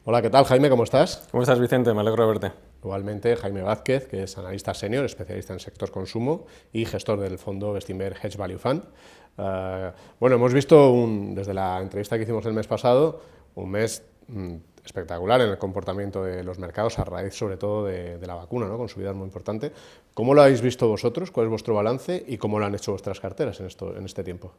Hola, ¿qué tal, Jaime? ¿Cómo estás? ¿Cómo estás, Vicente? Me alegro de verte. Igualmente, Jaime Vázquez, que es analista senior, especialista en sector consumo y gestor del fondo Bestinver Hedge Value Fund. Bueno, hemos visto, desde la entrevista que hicimos el mes pasado, un mes espectacular en el comportamiento de los mercados, a raíz sobre todo de la vacuna, ¿no? Con subidas muy importantes. ¿Cómo lo habéis visto vosotros? ¿Cuál es vuestro balance? ¿Y cómo lo han hecho vuestras carteras en este tiempo?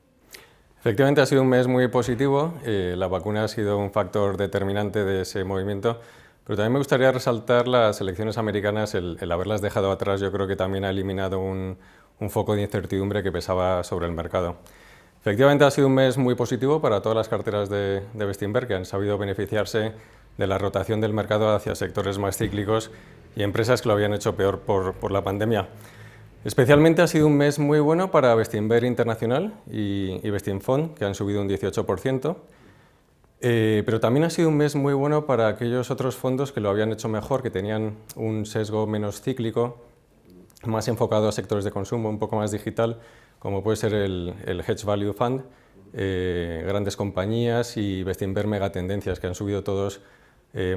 Efectivamente, ha sido un mes muy positivo. La vacuna ha sido un factor determinante de ese movimiento, pero también me gustaría resaltar las elecciones americanas. El haberlas dejado atrás, yo creo que también ha eliminado un foco de incertidumbre que pesaba sobre el mercado. Efectivamente, ha sido un mes muy positivo para todas las carteras de Bestinver, que han sabido beneficiarse de la rotación del mercado hacia sectores más cíclicos y empresas que lo habían hecho peor por la pandemia. Especialmente ha sido un mes muy bueno para Bestinver Internacional y Bestinfond, que han subido un 18%, pero también ha sido un mes muy bueno para aquellos otros fondos que lo habían hecho mejor, que tenían un sesgo menos cíclico, más enfocado a sectores de consumo, un poco más digital, como puede ser el Hedge Value Fund, grandes compañías y Bestinver Megatendencias, que han subido todos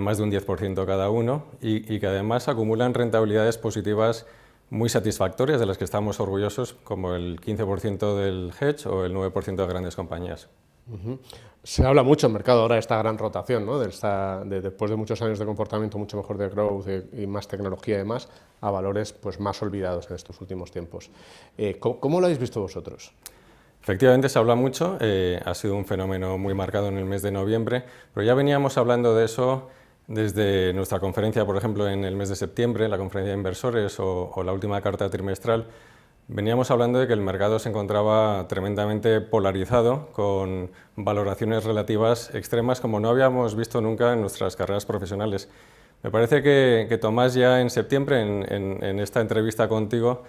más de un 10% cada uno y que además acumulan rentabilidades positivas muy satisfactorias de las que estamos orgullosos, como el 15% del hedge o el 9% de grandes compañías. Se habla mucho en el mercado ahora de esta gran rotación, ¿no? Después de muchos años de comportamiento mucho mejor de growth y más tecnología y demás, a valores pues, más olvidados en estos últimos tiempos. ¿Cómo lo habéis visto vosotros? Efectivamente se habla mucho, ha sido un fenómeno muy marcado en el mes de noviembre, pero ya veníamos hablando de eso desde nuestra conferencia, por ejemplo, en el mes de septiembre, la conferencia de inversores o la última carta trimestral. Veníamos hablando de que el mercado se encontraba tremendamente polarizado, con valoraciones relativas extremas como no habíamos visto nunca en nuestras carreras profesionales. Me parece que Tomás ya en septiembre, en esta entrevista contigo,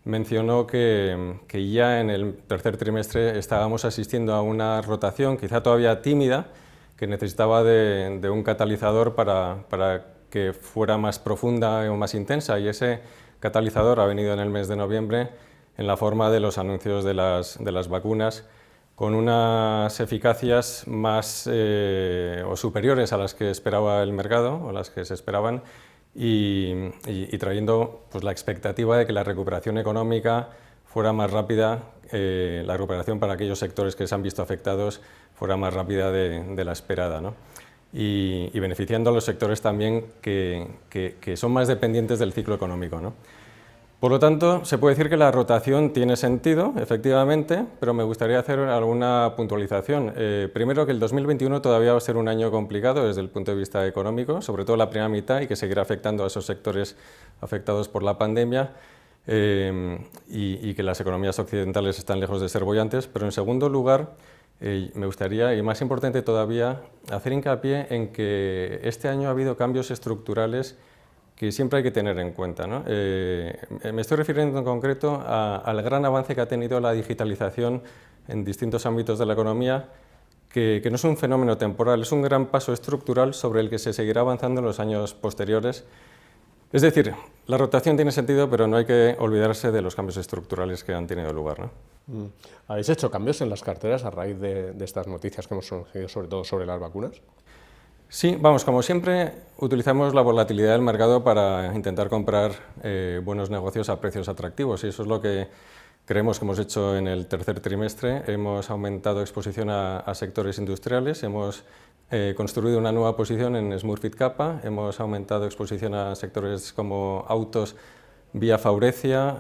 mencionó que ya en el tercer trimestre estábamos asistiendo a una rotación quizá todavía tímida, que necesitaba de un catalizador para que fuera más profunda o más intensa, y ese catalizador ha venido en el mes de noviembre en la forma de los anuncios de las vacunas, con unas eficacias más o superiores a las que esperaba el mercado o las que se esperaban, y trayendo pues, la expectativa de que la recuperación económica fuera más rápida, la recuperación para aquellos sectores que se han visto afectados fuera más rápida de la esperada, ¿no? Y beneficiando a los sectores también que son más dependientes del ciclo económico, ¿no? Por lo tanto, se puede decir que la rotación tiene sentido, efectivamente, pero me gustaría hacer alguna puntualización. Primero, que el 2021 todavía va a ser un año complicado desde el punto de vista económico, sobre todo la primera mitad, y que seguirá afectando a esos sectores afectados por la pandemia, y que las economías occidentales están lejos de ser bollantes. Pero en segundo lugar, me gustaría, y más importante todavía, hacer hincapié en que este año ha habido cambios estructurales que siempre hay que tener en cuenta, ¿no? Me estoy refiriendo en concreto al gran avance que ha tenido la digitalización en distintos ámbitos de la economía, que no es un fenómeno temporal, es un gran paso estructural sobre el que se seguirá avanzando en los años posteriores. Es decir, la rotación tiene sentido, pero no hay que olvidarse de los cambios estructurales que han tenido lugar, ¿no? ¿Habéis hecho cambios en las carteras a raíz de estas noticias que hemos surgido, sobre todo sobre las vacunas? Sí, vamos, como siempre, utilizamos la volatilidad del mercado para intentar comprar buenos negocios a precios atractivos, y eso es lo que creemos que hemos hecho en el tercer trimestre. Hemos aumentado exposición a sectores industriales, hemos construido una nueva posición en Smurfit Kappa, hemos aumentado exposición a sectores como autos vía Faurecia,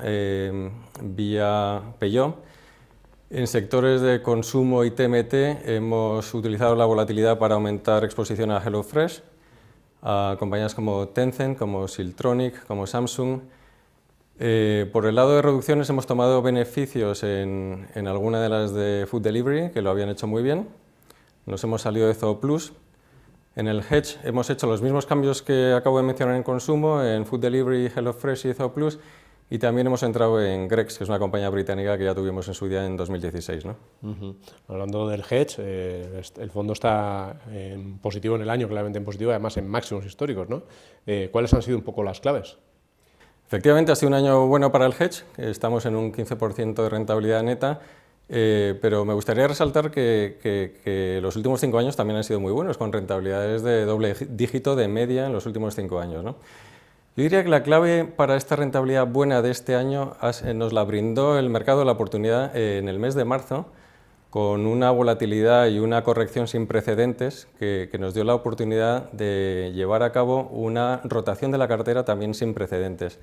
vía Peugeot. En sectores de consumo y TMT hemos utilizado la volatilidad para aumentar exposición a HelloFresh, a compañías como Tencent, como Siltronic, como Samsung. Por el lado de reducciones hemos tomado beneficios en alguna de las de Food Delivery, que lo habían hecho muy bien. Nos hemos salido de Zooplus. En el hedge hemos hecho los mismos cambios que acabo de mencionar en consumo, en Food Delivery, HelloFresh y Zooplus. Y también hemos entrado en Grex, que es una compañía británica que ya tuvimos en su día en 2016, ¿no? Hablando del hedge, el fondo está en positivo en el año, claramente en positivo, además en máximos históricos, ¿no? ¿Cuáles han sido un poco las claves? Efectivamente, ha sido un año bueno para el hedge, estamos en un 15% de rentabilidad neta, pero me gustaría resaltar que los últimos 5 años también han sido muy buenos, con rentabilidades de doble dígito de media en los últimos 5 años, ¿no? Yo diría que la clave para esta rentabilidad buena de este año nos la brindó el mercado la oportunidad en el mes de marzo, con una volatilidad y una corrección sin precedentes que nos dio la oportunidad de llevar a cabo una rotación de la cartera también sin precedentes.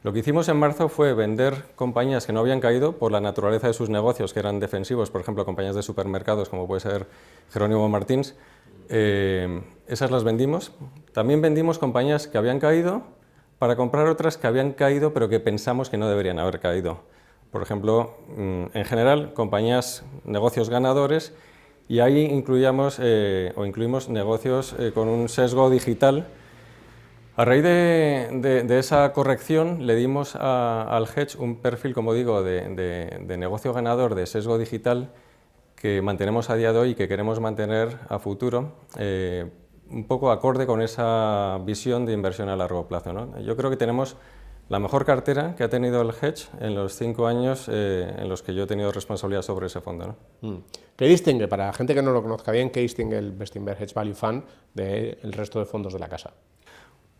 Lo que hicimos en marzo fue vender compañías que no habían caído por la naturaleza de sus negocios, que eran defensivos, por ejemplo, compañías de supermercados como puede ser Jerónimo Martins. Esas las vendimos. También vendimos compañías que habían caído para comprar otras que habían caído pero que pensamos que no deberían haber caído. Por ejemplo, en general, compañías, negocios ganadores, y ahí incluimos negocios con un sesgo digital. A raíz de esa corrección le dimos al hedge un perfil, como digo, de negocio ganador, de sesgo digital, que mantenemos a día de hoy y que queremos mantener a futuro, un poco acorde con esa visión de inversión a largo plazo, ¿no? Yo creo que tenemos la mejor cartera que ha tenido el hedge en los 5 años en los que yo he tenido responsabilidad sobre ese fondo, ¿no? ¿Qué distingue, para la gente que no lo conozca bien, qué distingue el Bestinver Hedge Value Fund del resto de fondos de la casa?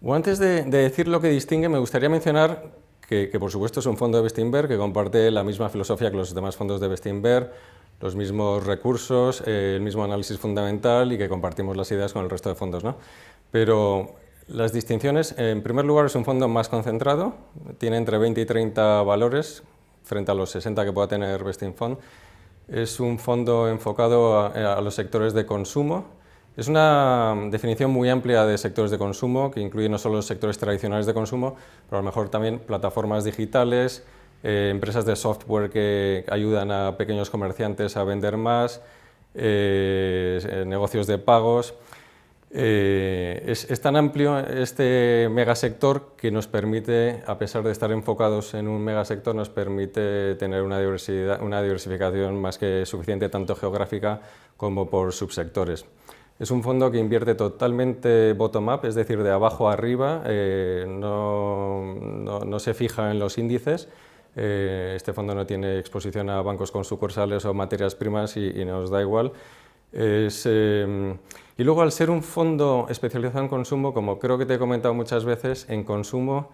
Bueno, antes de decir lo que distingue, me gustaría mencionar que por supuesto es un fondo de Bestinver que comparte la misma filosofía que los demás fondos de Bestinver, los mismos recursos, el mismo análisis fundamental y que compartimos las ideas con el resto de fondos, ¿no? Pero las distinciones, en primer lugar, es un fondo más concentrado, tiene entre 20 y 30 valores frente a los 60 que pueda tener Bestinfund. Es un fondo enfocado a los sectores de consumo. Es una definición muy amplia de sectores de consumo, que incluye no solo los sectores tradicionales de consumo, pero a lo mejor también plataformas digitales, empresas de software que ayudan a pequeños comerciantes a vender más, negocios de pagos. Es tan amplio este megasector que nos permite, a pesar de estar enfocados en un megasector, nos permite tener una diversificación más que suficiente, tanto geográfica como por subsectores. Es un fondo que invierte totalmente bottom-up, es decir, de abajo a arriba, no se fija en los índices. Este fondo no tiene exposición a bancos con sucursales o materias primas y nos da igual. Y luego, al ser un fondo especializado en consumo, como creo que te he comentado muchas veces, en consumo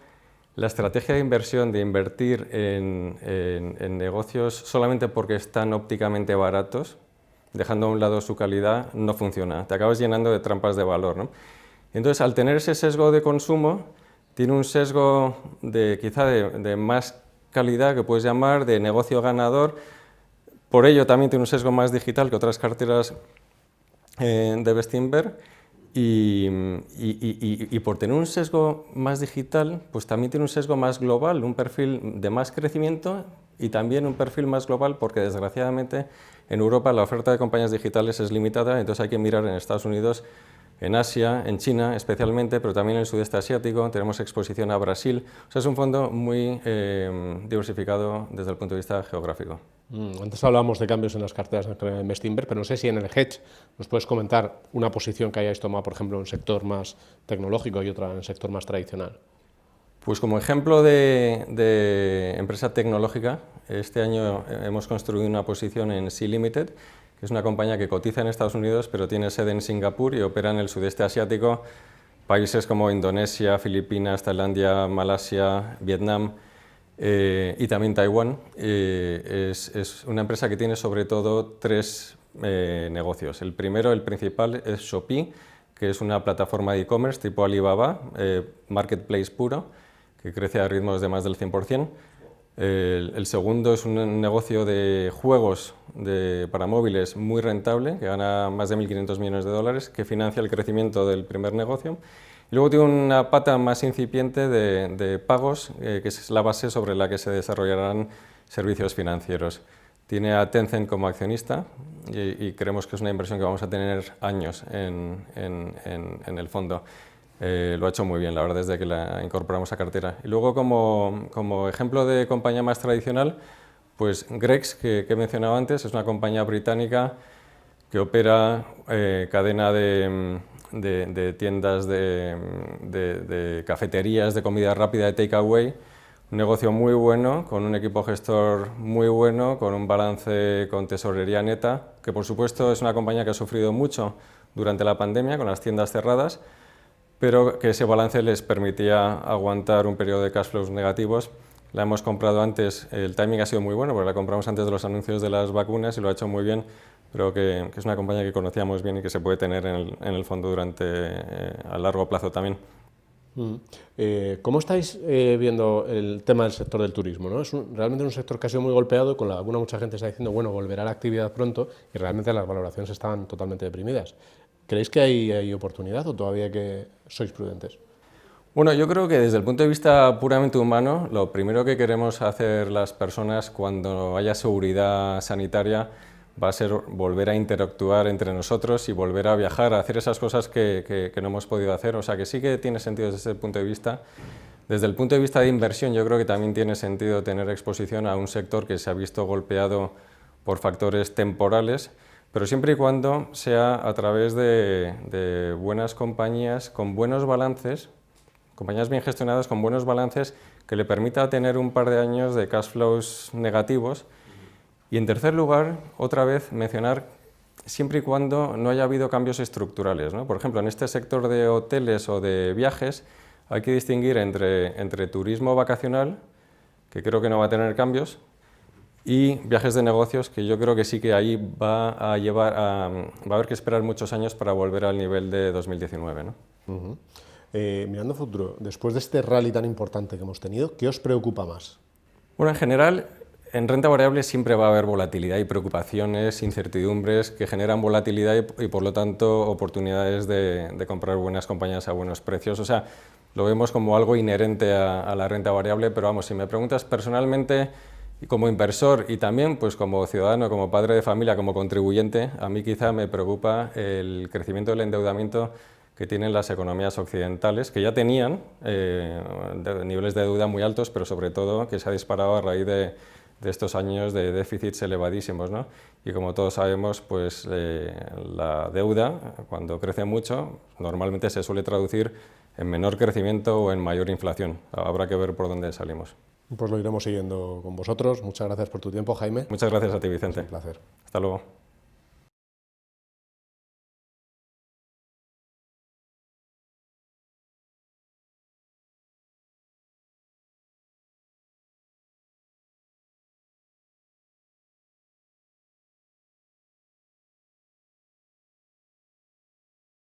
la estrategia de inversión de invertir en negocios solamente porque están ópticamente baratos, dejando a un lado su calidad, no funciona. Te acabas llenando de trampas de valor, ¿no? Entonces, al tener ese sesgo de consumo, tiene un sesgo quizá de más calidad, que puedes llamar, de negocio ganador. Por ello, también tiene un sesgo más digital que otras carteras de Bestinver. Y por tener un sesgo más digital, pues también tiene un sesgo más global, un perfil de más crecimiento y también un perfil más global, porque desgraciadamente en Europa la oferta de compañías digitales es limitada, entonces hay que mirar en Estados Unidos, en Asia, en China especialmente, pero también en el sudeste asiático, tenemos exposición a Brasil. O sea, es un fondo muy diversificado desde el punto de vista geográfico. Antes hablábamos de cambios en las carteras de Bestinver, pero no sé si en el hedge nos puedes comentar una posición que hayáis tomado, por ejemplo, en un sector más tecnológico y otra en el sector más tradicional. Pues como ejemplo de empresa tecnológica, este año hemos construido una posición en Sea Limited, que es una compañía que cotiza en Estados Unidos, pero tiene sede en Singapur y opera en el sudeste asiático, países como Indonesia, Filipinas, Tailandia, Malasia, Vietnam y también Taiwán. Es una empresa que tiene sobre todo 3 negocios. El primero, el principal, es Shopee, que es una plataforma de e-commerce tipo Alibaba, marketplace puro, que crece a ritmos de más del 100%. El segundo es un negocio de juegos para móviles muy rentable, que gana más de 1.500 millones de dólares, que financia el crecimiento del primer negocio. Y luego tiene una pata más incipiente de pagos, que es la base sobre la que se desarrollarán servicios financieros. Tiene a Tencent como accionista y creemos que es una inversión que vamos a tener años en el fondo. Lo ha hecho muy bien, la verdad, desde que la incorporamos a cartera. Y luego, como ejemplo de compañía más tradicional, pues Greggs, que he mencionado antes, es una compañía británica que opera cadena de tiendas de cafeterías, de comida rápida, de takeaway, un negocio muy bueno, con un equipo gestor muy bueno, con un balance con tesorería neta, que por supuesto es una compañía que ha sufrido mucho durante la pandemia con las tiendas cerradas, pero que ese balance les permitía aguantar un periodo de cash flows negativos. La hemos comprado antes, el timing ha sido muy bueno, porque la compramos antes de los anuncios de las vacunas y lo ha hecho muy bien, pero que es una compañía que conocíamos bien y que se puede tener en el fondo a largo plazo también. ¿Cómo estáis viendo el tema del sector del turismo, ¿no? Realmente es un sector que ha sido muy golpeado y con la vacuna mucha gente está diciendo, bueno, volverá la actividad pronto y realmente las valoraciones estaban totalmente deprimidas. ¿Creéis que hay oportunidad o todavía que sois prudentes? Bueno, yo creo que desde el punto de vista puramente humano, lo primero que queremos hacer las personas cuando haya seguridad sanitaria va a ser volver a interactuar entre nosotros y volver a viajar, a hacer esas cosas que no hemos podido hacer. O sea que sí que tiene sentido desde ese punto de vista. Desde el punto de vista de inversión, yo creo que también tiene sentido tener exposición a un sector que se ha visto golpeado por factores temporales, pero siempre y cuando sea a través de buenas compañías con buenos balances, compañías bien gestionadas con buenos balances que le permita tener un par de años de cash flows negativos. Y en tercer lugar, otra vez mencionar siempre y cuando no haya habido cambios estructurales, ¿no? Por ejemplo, en este sector de hoteles o de viajes hay que distinguir entre turismo vacacional, que creo que no va a tener cambios, y viajes de negocios, que yo creo que sí que ahí va a haber que esperar muchos años para volver al nivel de 2019, ¿no? Mirando futuro, después de este rally tan importante que hemos tenido, ¿qué os preocupa más? Bueno, en general, en renta variable siempre va a haber volatilidad y preocupaciones, incertidumbres que generan volatilidad y por lo tanto oportunidades de comprar buenas compañías a buenos precios. O sea, lo vemos como algo inherente a la renta variable, pero vamos, si me preguntas personalmente, como inversor y también pues como ciudadano, como padre de familia, como contribuyente, a mí quizá me preocupa el crecimiento del endeudamiento que tienen las economías occidentales, que ya tenían niveles de deuda muy altos, pero sobre todo que se ha disparado a raíz de estos años de déficits elevadísimos, ¿no? Y como todos sabemos, pues la deuda, cuando crece mucho, normalmente se suele traducir en menor crecimiento o en mayor inflación. Habrá que ver por dónde salimos. Pues lo iremos siguiendo con vosotros. Muchas gracias por tu tiempo, Jaime. Muchas gracias a ti, Vicente. Es un placer. Hasta luego.